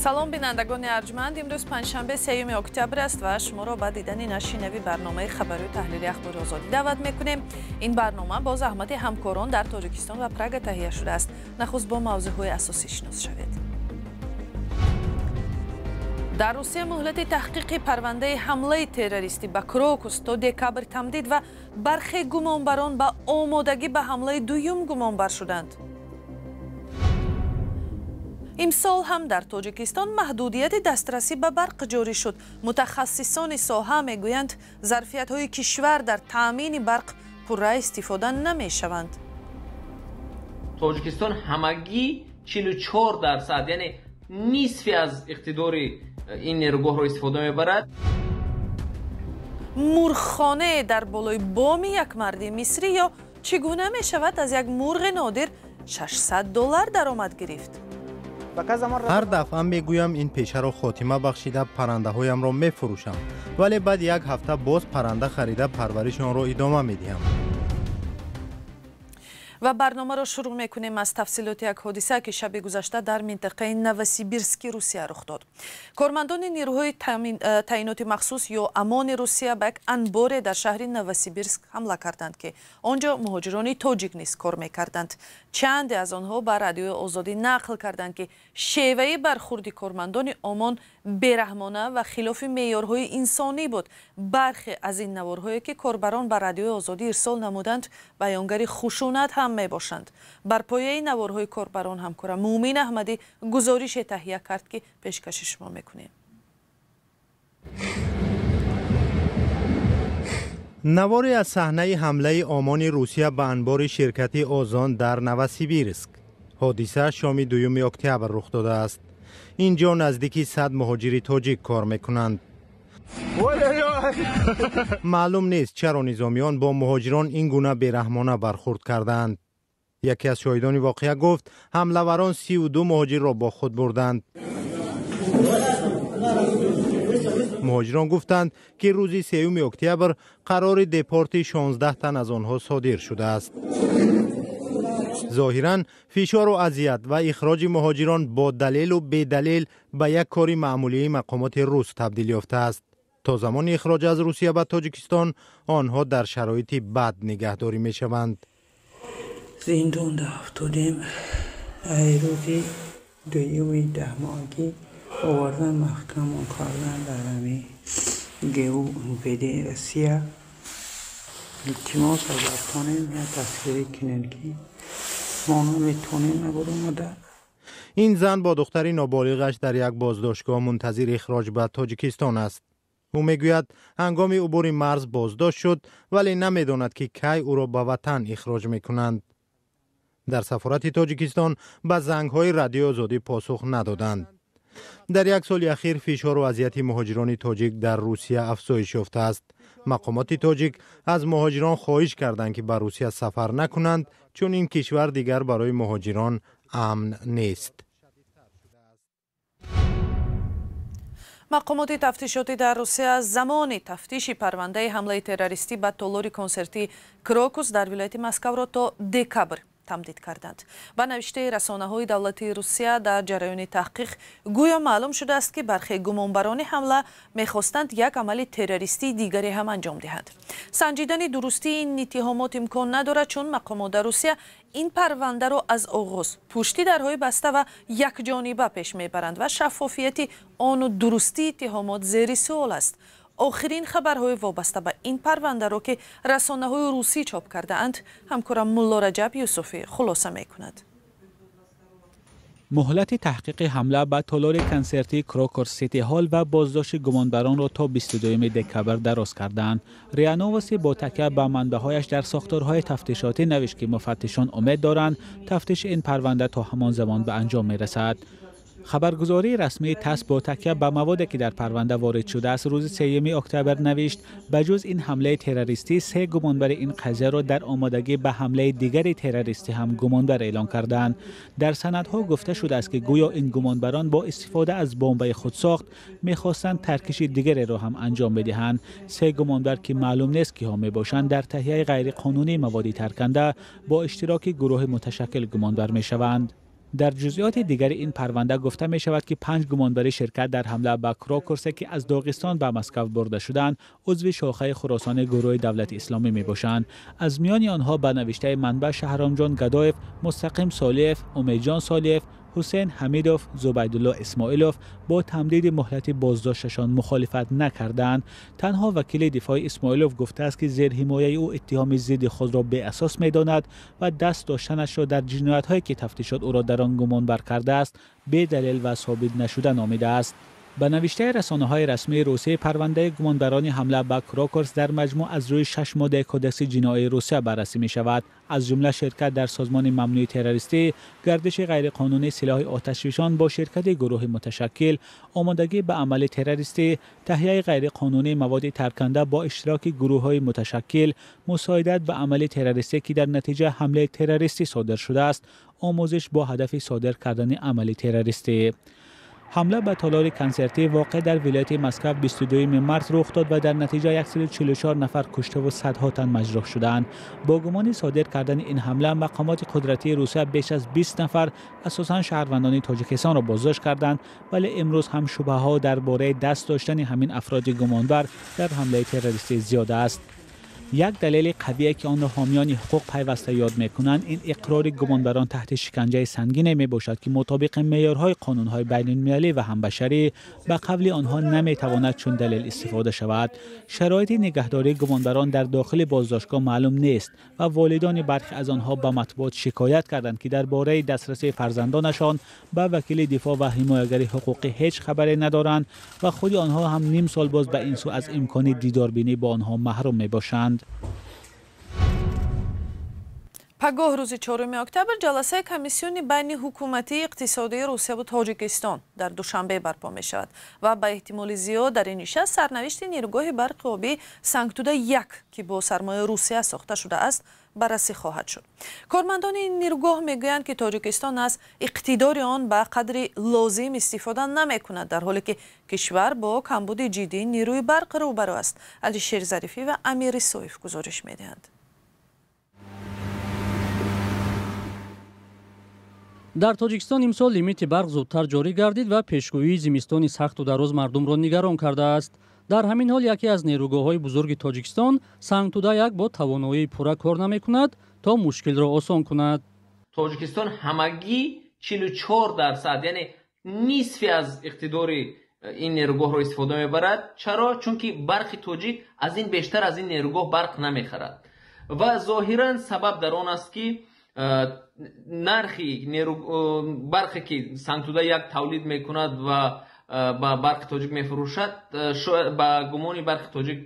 салом бинандагони арҷманд, имрӯз панҷшанбе 3 октябр аст ва шуморо ба дидани нашринавӣ барномаи хабарию таҳлили ахбори озодӣ даъват мекунем. Ин барнома бо заҳмати ҳамкорон дар Тоҷикистон ва Прага таҳия шудааст. Нахуст бо мавзӯъҳои асосӣ шинос шавед. дар Русия муҳлати таҳқиқи парвандаи ҳамлаи террористӣ ба Крокус то декабр тамдид ва бархе гумонбарон ба омодагӣ ба ҳамлаи дуюм гумонбар шуданд. имсол ҳам дар Тоҷикистон маҳдудияти дастрасӣ ба барқ ҷорӣ шуд. Мутахассисони соҳа мегӯянд, зарфиятҳои кишвар дар таъмини барқ пурра истифода намешаванд. Тоҷикистон ҳамагӣ 44%, яъне нисфи аз иқтидори ин нерӯгоҳро истифода мебарад. мурғхоне дар болои боми як марди мисрӣ ё чӣ гуна мешавад аз як мурғи нодир $600 даромад гирифт? ҳар дафъа мегӯям ин пешаро хотима бахшида паррандаҳоямро мефурӯшам, вале баъд як ҳафта боз парранда харида парваришонро идома медиҳам. ва барномаро шурӯъ мекунем аз тафсилоти як ҳодиса ки шаби гузашта дар минтақаи Новосибирски Русия рух дод. Кормандони нерӯҳои таъиноти махсус ё амони Русия ба як анборе дар шаҳри Новосибирск ҳамла карданд ки онҷо муҳоҷирони тоҷик низ кор мекарданд. Чанде аз онҳо ба радиои Озодӣ нақл карданд ки шеваи бархурди кормандони омон бераҳмона ва хилофи меъёрҳои инсонӣ буд. Бархе аз ин наворҳое ки корбарон ба радиои Озодӣ ирсол намуданд баёнгари хушунат ҳам мебошанд. Бар пояи наворҳои корбарон ҳамкорам Муъмин Аҳмадӣ гузорише таҳия кард ки пешкаши шумо мекунем. навори аз саҳнаи ҳамлаи омони Русия ба анбори ширкати Озон дар Новосибирск. ҳодиса шоми 2 октябр рух додааст. инҷо наздики 100 муҳоҷири тоҷик кор мекунанд. маълум нест чаро низомиён бо муҳоҷирон ин гуна бераҳмона бархурд карданд. яке аз шоҳидони воқеа гуфт, ҳамлаварон 32 муҳоҷирро бо худ бурданд. муҳоҷирон гуфтанд ки рӯзи 3 октябр қарори депорти 16 тан аз онҳо содир шудааст. зоҳиран фишору азият ва ихроҷи муҳоҷирон бо далелу бедалел ба як кори маъмулии мақомоти рус табдил ёфтааст. то замони ихроҷ аз Русия ба Тоҷикистон онҳо дар шароити бад нигаҳдорӣ мешаванд. زندون افتادیم روزی 2 آوردن محکم کردن در همی گیو بده رسیه التماس از افغانیم یا تصویری کنن که ما نمیتونیم نبرم در این زن با دختری نابالغش در یک بازداشتگاه منتظر اخراج به تاجیکستان است. او میگوید هنگام عبور مرز بازداشت شد ولی نمیداند که کی او را به وطن اخراج میکنند. در سفارت تاجیکستان به زنگ‌های رادیو آزادی پاسخ ندادند. در یک سال اخیر فشار و اذیت مهاجران تاجیک در روسیه افزایش یافته است. مقامات تاجیک از مهاجران خواهش کردند که به روسیه سفر نکنند چون این کشور دیگر برای مهاجران امن نیست. مقامات تفتیشاتی در روسیه زمان تفتیش پرونده حمله تروریستی به تالار کنسرتی کروکوس در ولایت مسکو را تا دکابر тамдид карданд. ба навиштаи расонаҳои давлатии Русия дар ҷараёни таҳқиқ гӯё маълум шудааст ки бархе гумонбарони ҳамла мехостанд як амали террористии дигаре ҳам анҷом диҳанд. санҷидани дурустии ин иттиҳомот имкон надорад, чун мақомот дар Русия ин парвандаро аз оғоз пушти дарҳои баста ва якҷониба пеш мебаранд ва шаффофияти ону дурустии иттиҳомот зери суол аст. охирин хабарҳои вобаста ба ин парвандаро ки расонаҳои русӣ чоп кардаанд, ҳамкорам Мулло Раҷаб Юсуфӣ хулоса мекунад. مهلت تحقیق حمله به تالار کنسرتی کروکوس سیتی هال و بازداشت گمانبران را تا 22 دکبر دراز کردند. ریاء نووسی با تکیه به منبع‌هایش در ساختارهای تفتیشاتی نوشت که مفتشان امید دارند تفتیش این پرونده تا همان زمان به انجام می‌رسد. خبرگزاری رسمی تاس با تکیه به موادی که در پرونده وارد شده است روز 3 اکتبر نوشت بجز این حمله تروریستی 3 گمانبر این قضیه را در آمادگی به حمله دیگری تروریستی هم گمانبر اعلام کردند. در سندها گفته شده است که گویا این گمانبران با استفاده از بمب خودساخت می‌خواستند ترکش دیگری را هم انجام بدهند. 3 گمانبر که معلوم نیست کیها میباشند در تهیه غیرقانونی مواد ترکنده با اشتراک گروه متشکل گمانبر میشوند. در جزئیات دیگر این پرونده گفته می شود که 5 گمانبری شرکت در حمله به کروکورس که از داغستان به مسکو برده شدند عضو شاخه خراسان گروه دولت اسلامی می باشند. از میان آنها به نوشته منبع شهرامجان گدایف، مستقیم صالح، امیدجان صالح، حسین حمیدوف، زبیدالله اسماعیلوف با تمدید مهلت بازداشتشان مخالفت نکردند. تنها وکیل دفاع اسماعیلوف گفته است که زیر حمایه او اتهام ضد خود را بی اساس می‌داند و دست داشتنش را در جنایت‌هایی که تفتیشات او را در آن گمانبر کرده است بی دلیل و ثابت نشده نامیده است. به نوشته رسانه‌های رسمی روسیه، پرونده گمانبران حمله به کروکورس در مجموع از روی 6 ماده کدکس جنایی روسیه بررسی می شود. از جمله شرکت در سازمان ممنوع تروریستی، گردش غیرقانونی سلاح آتشفشان با شرکت گروه متشکل، آمادگی به عمل تروریستی، تهیه غیرقانونی مواد ترکنده با اشتراک گروه‌های متشکل، مساعدت به عمل تروریستی که در نتیجه حمله تروریستی صادر شده است، آموزش با هدف صادر کردن عمل تروریستی. حمله به تالار کنسرتی واقع در ولایت مسکو 22 مارس رخ داد و در نتیجه 144 نفر کشته و صدها تن مجروح شدند. با گمان صادر کردن این حمله، مقامات قدرتی روسیه بیش از 20 نفر اساساً شهروندان تاجیکستان را بازداشت کردند، ولی امروز هم شبهه‌ها درباره دست داشتن همین افراد گمانبر در حمله تروریستی زیاد است. یک دلیل قوی که آن را حامیان حقوق پیوسته یاد می‌کنند این اقرار گمانبران تحت شکنجه سنگین میباشد که مطابق معیارهای قانون‌های بین‌المللی و همبشری به قول آنها نمیتواند چون دلیل استفاده شود. شرایط نگهداری گمانبران در داخل بازداشتگاه معلوم نیست و والدان برخی از آنها به مطبوعات شکایت کردند که درباره دسترسی فرزندانشان به وکیل دفاع و حمایتگر حقوقی هیچ خبری ندارند و خود آنها هم نیم سال باز به این سو از امکان دیداربینی با آنها محروم میباشند. پگاه روز 4 اکتبر جلسه کمیسیون بین حکومتی اقتصادی روسیه و تاجیکستان در دوشنبه برپا می شود و به احتمال زیاد در این نشست سرنوشت نیروگاه برق آبی سنگتوده 1 که با سرمایه روسیه ساخته شده است بررسی خواهد شد. کارمندان این نیروگاه میگویند که تاجیکستان از اقتدار آن به قدر لازم استفاده نمی کند، در حالی که کشور با کمبود جدی نیروی برق روبرو است. علیشیر ظریفی و امیر سویف گزارش میدهند. در تاجیکستان امسال لیمیت برق زودتر جاری گردید و پیشگویی زمستانی سخت و دراز مردم را نگران کرده است. در همین حال یکی از نیروگاه‌های بزرگ تاجیکستان سنگتوده 1 با توانایی پورا کار نمی‌کند تا مشکل را آسان کند. تاجیکستان همگی 44% یعنی نصفی از اقتدار این نیروگاه را استفاده می‌برد. چرا؟ چون که برق تاجیک از این بیشتر از این نیروگاه برق نمی‌خرد و ظاهراً سبب در آن است که نرخی برقی که سنگتوده 1 تولید میکند و با برق تاجیک میفروشد با گمان برق تاجیک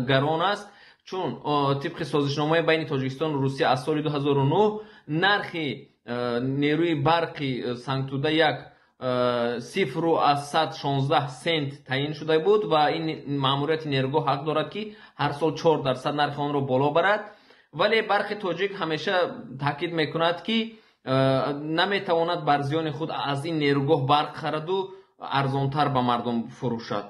گران است، چون طبق سازشنامه بین تاجیکستان و روسیه از سال 2009 نرخ نیروی برق سنگتوده 1 0.116 سنت تعیین شده بود و این ماموریت نیروگاه حق دارد که هر سال 4% نرخ آن را بالا برد. ولی برق تاجیک همیشه تاکید میکند که نمیتواند بر زیان خود از این نیروگاه برق خرد و ارزانتر به مردم فروشد.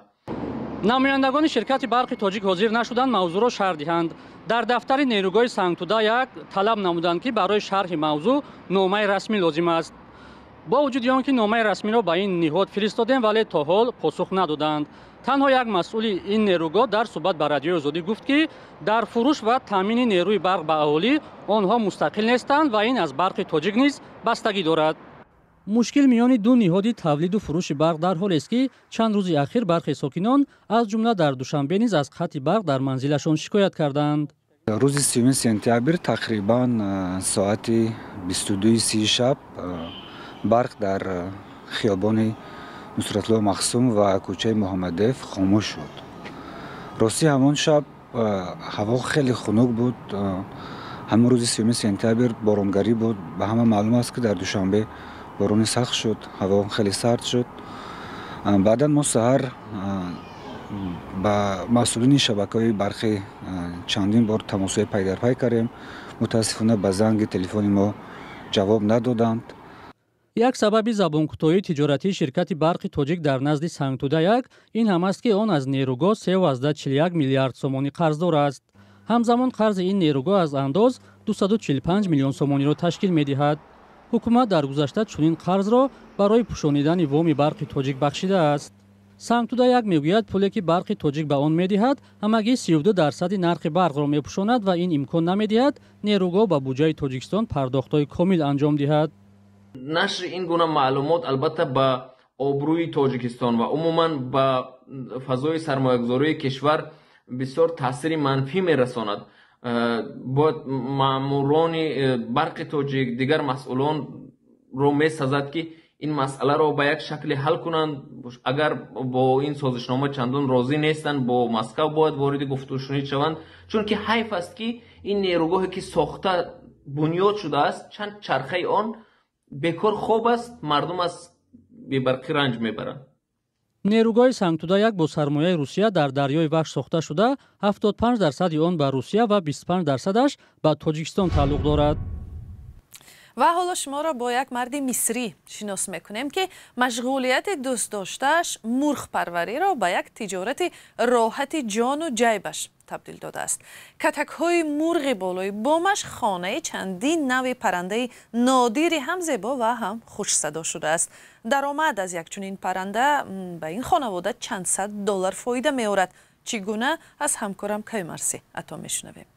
نمایندگان شرکت برق تاجیک حاضر نشدند موضوع را شرح دهند. در دفتر نیروگاه سنگتوده 1 طلب نمودند که برای شرح موضوع نامه رسمی لازم است. با وجود آنکه نامه رسمی را به این نهاد فرستادند ولی تا حال پاسخ ندادند. تنها یک مسئول این نیروگاه در صحبت با رادیو آزادی گفت که در فروش و تامین نیروی برق به اهالی آنها مستقل نیستند و این از برق تاجیک نیز بستگی دارد. مشکل میان دو نهاد تولید و فروش برق در حالی است که چند روز اخیر برخی ساکنان از جمله در دوشنبه نیز از قطع برق در منزلشان شکایت کردند. روز 30 سپتامبر تقریبا ساعت 22:30 شب برق در خیابان نصرت‌الله مخصوم و کوچه محمدیف خاموش شد. راستی همان شب هوا خیلی خنک بود. همون روز 30 سپتامبر بارانگری بود. به همه معلوم است که در دوشنبه باران سخت شد، هوا خیلی سرد شد. بعدا ما سحر با مسئولین شبکه‌های برقی چندین بار تماس‌های پی در پی کردیم. متاسفانه به زنگ تلفن ما جواب ندادند. یک سبب زبان‌کوتاهی تجارتی شرکت برق تاجیک در نزد سنگتوده 1 این هم است که آن از نیروگاه 3.41 میلیارد سومانی قرضدار است. همزمان قرض این نیروگاه از انداز 245 میلیون سومانی را تشکیل می‌دهد. ҳукумат дар гузашта чунин қарзро барои пӯшонидани воми барқи тоҷик бахшидааст. Сангтуда як мегӯяд пуле ки барқи тоҷик ба он медиҳад ҳамагӣ 32% нархи барқро мепӯшонад ва ин имкон намедиҳад нерӯгоҳ ба буҷаи Тоҷикистон пардохтҳои комил анҷом диҳад. нашри ин гуна маълумот албатта ба обрӯи Тоҷикистон ва умуман ба фазои сармоягузории кишвар бисёр таъсири манфӣ мерасонад. бояд маъмурони барқи тоҷик дигар масъулонро месазад ки ин масъаларо ба як шакли ҳал кунанд. агар бо ин созишнома чандон розӣ нестанд, бо Москав бояд вориди гуфтушунид шаванд, чунки ҳайф аст ки ин нерӯгоҳе ки сохта бунёд шудааст, чанд чархаи он бекор хоб аст, мардум аз бебарқӣ ранҷ мебаранд. нерӯгоҳи Сангтуда-1 бо сармояи Русия дар дарёи Вахш сохта шуда, 75% он ба Русия ва 25%аш ба Тоҷикистон тааллуқ дорад. ва ҳоло шуморо бо як марди мисрӣ шинос мекунем ки машғулияти дӯстдоштааш мурғпарвариро ба як тиҷорати роҳати ҷону ҷайбаш табдил додааст. катакҳои мурғи болои бомаш хонаи чандин нави паррандаи нодири ҳам зебо ва ҳам хушсадо шудааст. даромад аз якчунин парранда ба ин хонавода чанд сад доллар фоида меорад. чӣ гуна аз ҳамкорам Каймарсӣ ато мешунавем.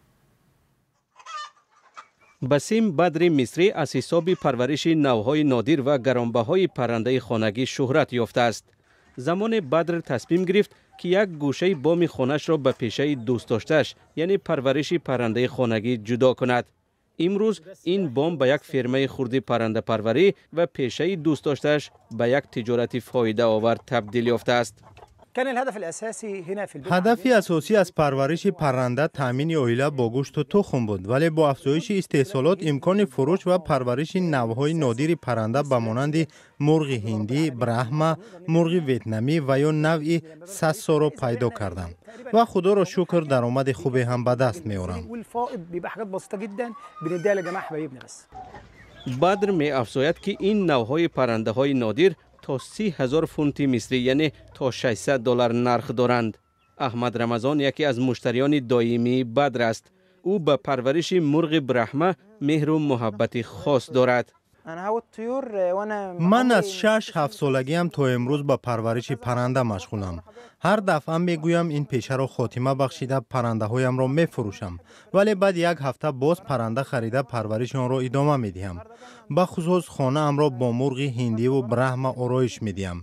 басим бадри мисрӣ аз ҳисоби парвариши навъҳои нодир ва гаронбаҳои паррандаи хонагӣ шӯҳрат ёфтааст. замоне бадр тасмим гирифт ки як гӯшаи боми хонашро ба пешаи дӯстдоштааш, яъне парвариши паррандаи хонагӣ ҷудо кунад. имрӯз ин бом ба як фермаи хурди паррандапарварӣ ва пешаи дӯстдоштааш ба як тиҷорати фоидаовар табдил ёфтааст. ҳадафи асосӣ аз парвариши парранда таъмини оила бо гӯшту тухм буд, вале бо афзоиши истеҳсолот имкони фурӯш ва парвариши навъҳои нодири парранда ба монанди мурғи ҳиндӣ, брахма, мурғи ветнамӣ ва ё навъи сассоро пайдо кардам ва худоро шукр даромади хубе ҳам ба даст меорам. бадр меафзояд ки ин навъҳои паррандаҳои нодир то 30,000 фунти мисрӣ, яъне то $600 нарх доранд. аҳмад рамазон яке аз муштариони доимии бадр аст. ӯ ба парвариши мурғи брахма меҳру муҳаббати хос дорад. ман аз 6-7 солагиам то имрӯз ба парвариши парранда машғулам. ҳар дафъа мегӯям ин пешаро хотима бахшида паррандаҳоямро мефурӯшам, вале баъд як ҳафта боз парранда харида парвариши онро идома медиҳам. ба хусус хонаамро бо мурғи ҳиндиву брахма ороиш медиҳам.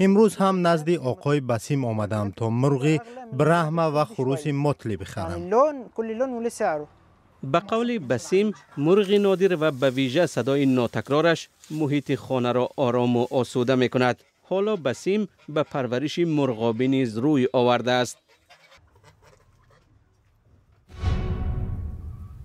имрӯз ҳам назди оқои Басим омадам то мурғи брахма ва хуруси мотли бихарам. ба қавли Басим, мурғи нодир ва ба вижа садои нотакрораш муҳити хонаро орому осуда мекунад. ҳоло Басим ба парвариши мурғобӣ низ рӯй овардааст.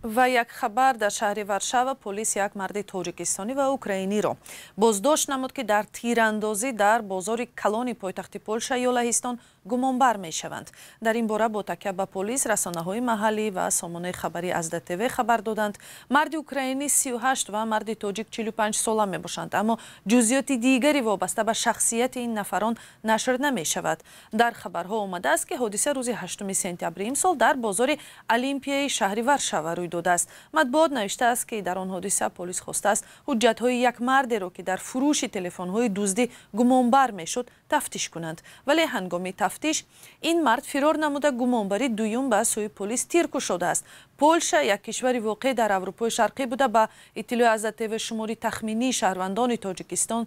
ва як хабар дар шаҳри Варшава полис як марди тоҷикистонӣ ва украиниро боздошт намуд ки дар тирандозӣ дар бозори калони пойтахти Полша ё Лаҳистон гумонбар мешаванд. дар ин бора бо такя ба полис расонаҳои маҳаллӣ ва сомонаи хабари Азда ТВ хабар доданд. марди украинӣ 38 ва марди тоҷик 45 сола мебошанд, аммо ҷузъиёти дигари вобаста ба шахсияти ин нафарон нашр намешавад. дар хабарҳо омадааст ки ҳодиса рӯзи 8 сентябри имсол дар бозори Олимпияи шаҳри Варшава рӯй додааст. матбуот навиштааст ки дар он ҳодиса полис хостааст ҳуҷҷатҳои як мардеро ки дар фурӯши телефонҳои дуздӣ гумонбар мешуд тафтиш кунанд, вале ҳангоми тафтиш ин мард фирор намуда гумонбари дуюм ба сӯи полис тир кушодааст. Полша як кишвари воқеъ дар Аврупои шарқӣ буда ба иттилои Азда ТВ шумори тахминии шаҳрвандони Тоҷикистон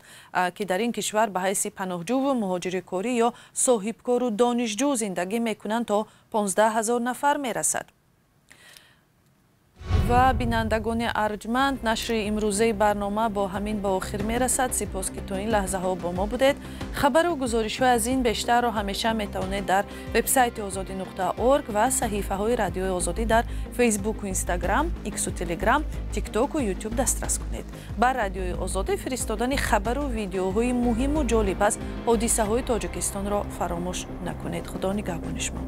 ки дар ин кишвар ба ҳайси паноҳҷӯву муҳоҷирикорӣ ё соҳибкору донишҷӯ зиндагӣ мекунанд то 15,000 нафар мерасад. ва бинандагони арҷманд, нашри имрӯзаи барнома бо ҳамин ба охир мерасад. сипос ки то ин лаҳзаҳо бо мо будед. хабару гузоришҳои аз ин бештарро ҳамеша метавонед дар вебсайти озодӣ.орг ва саҳифаҳои радиои озодӣ дар фейсбуку инстаграм, иксу телеграм, тиктоку ютуб дастрас кунед. ба радиои озодӣ фиристодани хабару видеоҳои муҳиму ҷолиб аз ҳодисаҳои Тоҷикистонро фаромӯш накунед. худо нигаҳбони шумо.